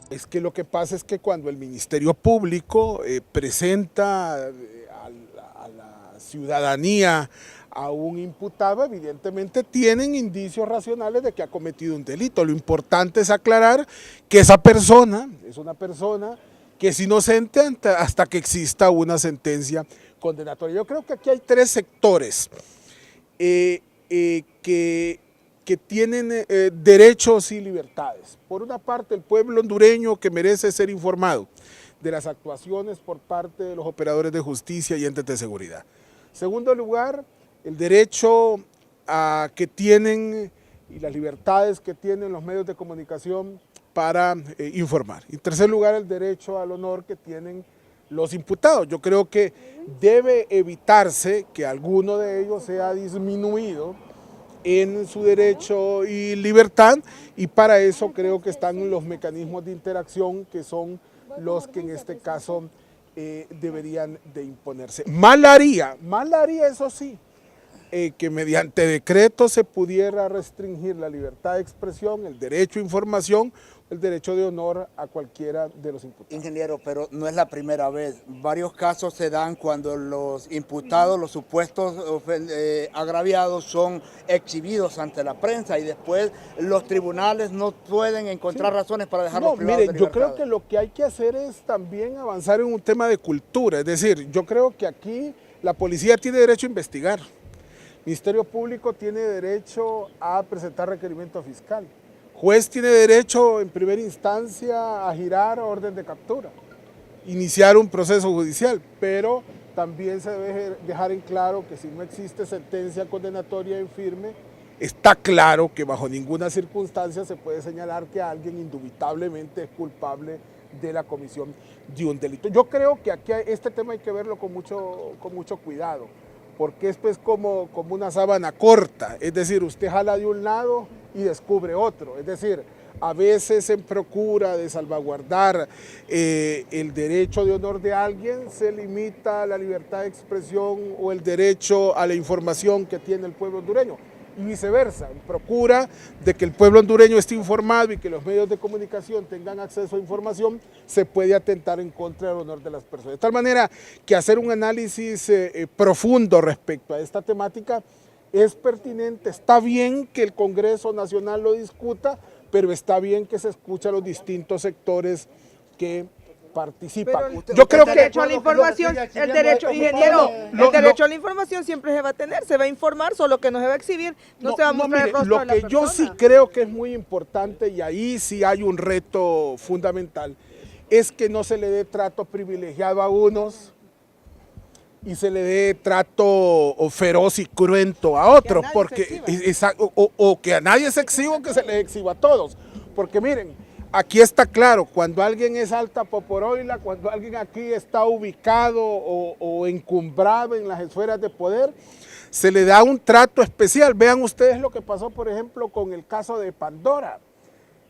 Es que lo que pasa es que cuando el Ministerio Público presenta a la ciudadanía a un imputado, evidentemente tienen indicios racionales de que ha cometido un delito. Lo importante es aclarar que esa persona es una persona que es inocente hasta que exista una sentencia condenatoria. Yo creo que aquí hay tres sectores que tienen derechos y libertades. Por una parte, el pueblo hondureño que merece ser informado de las actuaciones por parte de los operadores de justicia y entes de seguridad. Segundo lugar, el derecho que tienen y las libertades que tienen los medios de comunicación para informar. En tercer lugar, el derecho al honor que tienen los imputados. Yo creo que debe evitarse que alguno de ellos sea disminuido en su derecho y libertad, y para eso creo que están los mecanismos de interacción que son los que en este caso deberían de imponerse. Mal haría eso sí, que mediante decreto se pudiera restringir la libertad de expresión, el derecho a información, el derecho de honor a cualquiera de los imputados. Ingeniero, pero no es la primera vez. Varios casos se dan cuando los imputados, los supuestos agraviados son exhibidos ante la prensa y después los tribunales no pueden encontrar razones para dejarlos privados de libertad. Yo creo que lo que hay que hacer es también avanzar en un tema de cultura. Es decir, yo creo que aquí la policía tiene derecho a investigar. El Ministerio Público tiene derecho a presentar requerimiento fiscal. Juez tiene derecho en primera instancia a girar orden de captura, iniciar un proceso judicial, pero también se debe dejar en claro que si no existe sentencia condenatoria en firme, está claro que bajo ninguna circunstancia se puede señalar que alguien indubitablemente es culpable de la comisión de un delito. Yo creo que aquí este tema hay que verlo con mucho cuidado, porque esto es como una sábana corta, es decir, usted jala de un lado y descubre otro, es decir, a veces en procura de salvaguardar el derecho de honor de alguien se limita la libertad de expresión o el derecho a la información que tiene el pueblo hondureño, y viceversa, en procura de que el pueblo hondureño esté informado y que los medios de comunicación tengan acceso a información, se puede atentar en contra del honor de las personas. De tal manera que hacer un análisis profundo respecto a esta temática es pertinente. Está bien que el Congreso Nacional lo discuta, pero está bien que se escuche a los distintos sectores que participan. Yo creo que el derecho a la información, el derecho, ingeniero, el derecho a la información siempre se va a tener, se va a informar, solo que no se va a exhibir, no se va a mostrar el rostro de la persona. Lo que yo sí creo que es muy importante, y ahí sí hay un reto fundamental, es que no se le dé trato privilegiado a unos y se le dé trato feroz y cruento a otros, porque o que a nadie se exhiba o que se les exhiba a todos, porque miren, aquí está claro, cuando alguien es alta poporoila, cuando alguien aquí está ubicado o encumbrado en las esferas de poder, se le da un trato especial. Vean ustedes lo que pasó, por ejemplo, con el caso de Pandora.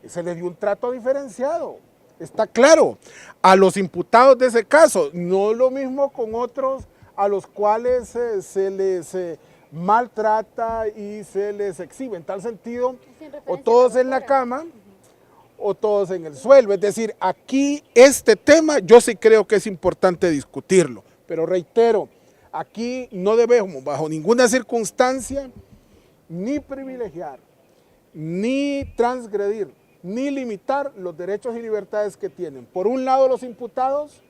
Se le dio un trato diferenciado, está claro, a los imputados de ese caso, no lo mismo con otros a los cuales se les maltrata y se les exhibe. En tal sentido, o todos en la cama, o todos en el suelo. Es decir, aquí este tema yo sí creo que es importante discutirlo, pero reitero, aquí no debemos bajo ninguna circunstancia ni privilegiar, ni transgredir, ni limitar los derechos y libertades que tienen, por un lado los imputados,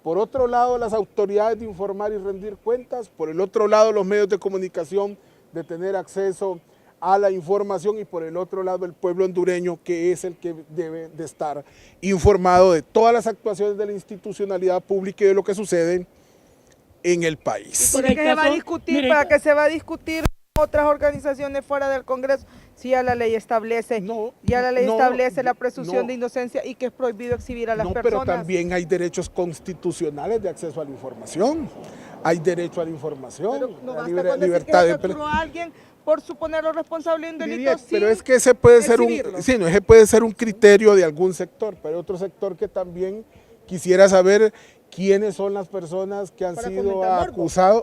por otro lado las autoridades de informar y rendir cuentas, por el otro lado los medios de comunicación de tener acceso a la información, y por el otro lado el pueblo hondureño, que es el que debe de estar informado de todas las actuaciones de la institucionalidad pública y de lo que sucede en el país. ¿Por qué se va a discutir? ¿Para qué se va a discutir otras organizaciones fuera del Congreso si ya la ley establece, la presunción de inocencia y que es prohibido exhibir a las personas? Pero también hay derechos constitucionales de acceso a la información, hay derecho a la información, pero no basta la con libertad decir que se capturó a alguien por suponerlo responsable de un delito. Pero es que ese puede ser ese puede ser un criterio de algún sector, pero hay otro sector que también quisiera saber quiénes son las personas que han sido acusadas.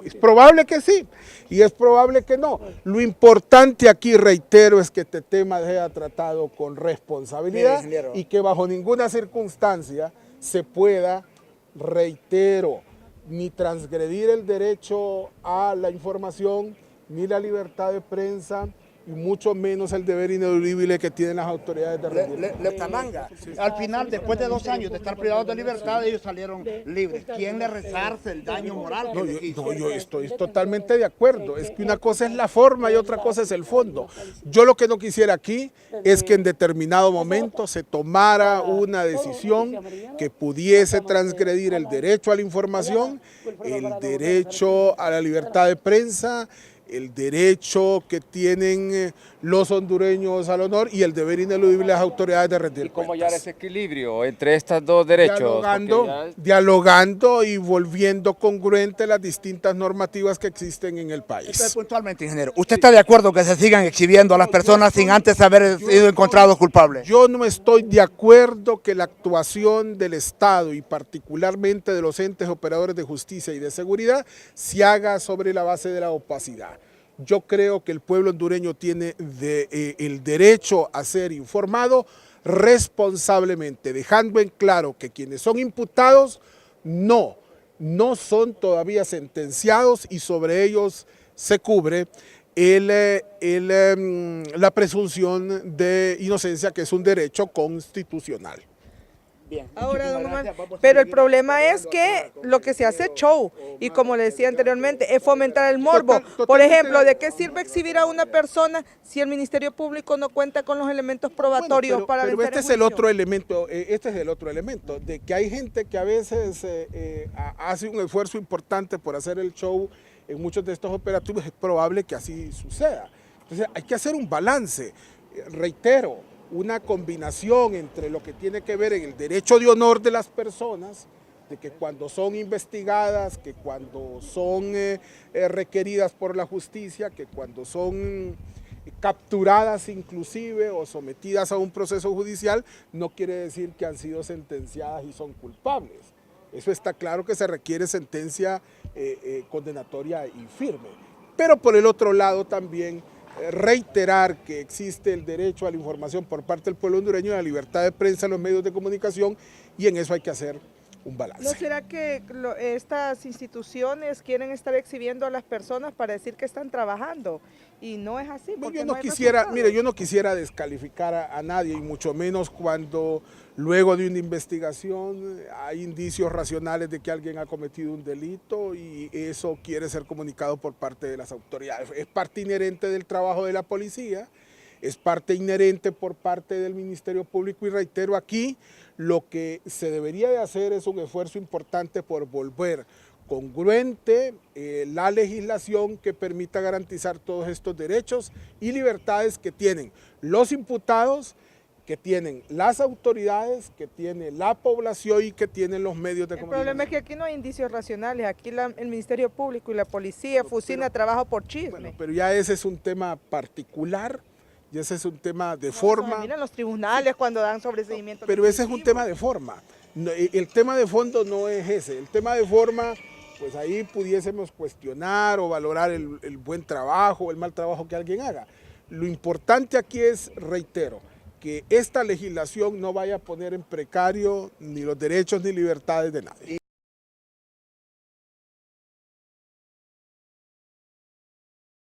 Es probable que sí y es probable que no. Lo importante aquí, reitero, es que este tema sea tratado con responsabilidad y que bajo ninguna circunstancia se pueda, reitero, ni transgredir el derecho a la información, ni la libertad de prensa, y mucho menos el deber ineludible que tienen las autoridades de rendir. Letananga, al final, después de 2 años de estar privados de libertad, ellos salieron libres. ¿Quién le resarce el daño moral? Yo estoy totalmente de acuerdo. Es que una cosa es la forma y otra cosa es el fondo. Yo lo que no quisiera aquí es que en determinado momento se tomara una decisión que pudiese transgredir el derecho a la información, el derecho a la libertad de prensa, el derecho que tienen los hondureños al honor y el deber ineludible de las autoridades de rendir cuentas. ¿Y cómo hallar ese equilibrio entre estos dos derechos? Dialogando y volviendo congruente las distintas normativas que existen en el país. Entonces, puntualmente, ingeniero, ¿usted está de acuerdo que se sigan exhibiendo a las personas sin antes haber sido encontrados culpables? Yo no estoy de acuerdo que la actuación del Estado y particularmente de los entes operadores de justicia y de seguridad se haga sobre la base de la opacidad. Yo creo que el pueblo hondureño tiene el derecho a ser informado responsablemente, dejando en claro que quienes son imputados no son todavía sentenciados y sobre ellos se cubre la presunción de inocencia, que es un derecho constitucional. Bien, ahora, don Omar, pero el problema es que lo que se hace es show y, como le decía anteriormente, es fomentar el morbo. Por ejemplo, ¿de qué sirve exhibir a una persona si el Ministerio Público no cuenta con los elementos probatorios para vencer el juicio? Este es el otro elemento, de que hay gente que a veces hace un esfuerzo importante por hacer el show en muchos de estos operativos. Es probable que así suceda. Entonces hay que hacer un balance, reitero, una combinación entre lo que tiene que ver en el derecho de honor de las personas, de que cuando son investigadas, que cuando son requeridas por la justicia, que cuando son capturadas inclusive o sometidas a un proceso judicial, no quiere decir que han sido sentenciadas y son culpables. Eso está claro, que se requiere sentencia condenatoria y firme. Pero por el otro lado también reiterar que existe el derecho a la información por parte del pueblo hondureño y la libertad de prensa en los medios de comunicación, y en eso hay que hacer un balance. ¿No será que estas instituciones quieren estar exhibiendo a las personas para decir que están trabajando? Y no es así. Yo no quisiera descalificar a nadie, y mucho menos cuando luego de una investigación hay indicios racionales de que alguien ha cometido un delito y eso quiere ser comunicado por parte de las autoridades. Es parte inherente del trabajo de la policía, es parte inherente por parte del Ministerio Público, y reitero aquí, lo que se debería de hacer es un esfuerzo importante por volver congruente la legislación que permita garantizar todos estos derechos y libertades que tienen los imputados, que tienen las autoridades, que tiene la población y que tienen los medios de comunicación. El problema es que aquí no hay indicios racionales, aquí el Ministerio Público y la policía fusilan trabajo por chisme. Bueno, pero ya ese es un tema particular, y ese es un tema de forma. Miren los tribunales cuando dan sobreseimiento. Pero ese es un tema de forma. El tema de fondo no es ese. El tema de forma, pues ahí pudiésemos cuestionar o valorar el buen trabajo o el mal trabajo que alguien haga. Lo importante aquí es, reitero, que esta legislación no vaya a poner en precario ni los derechos ni libertades de nadie.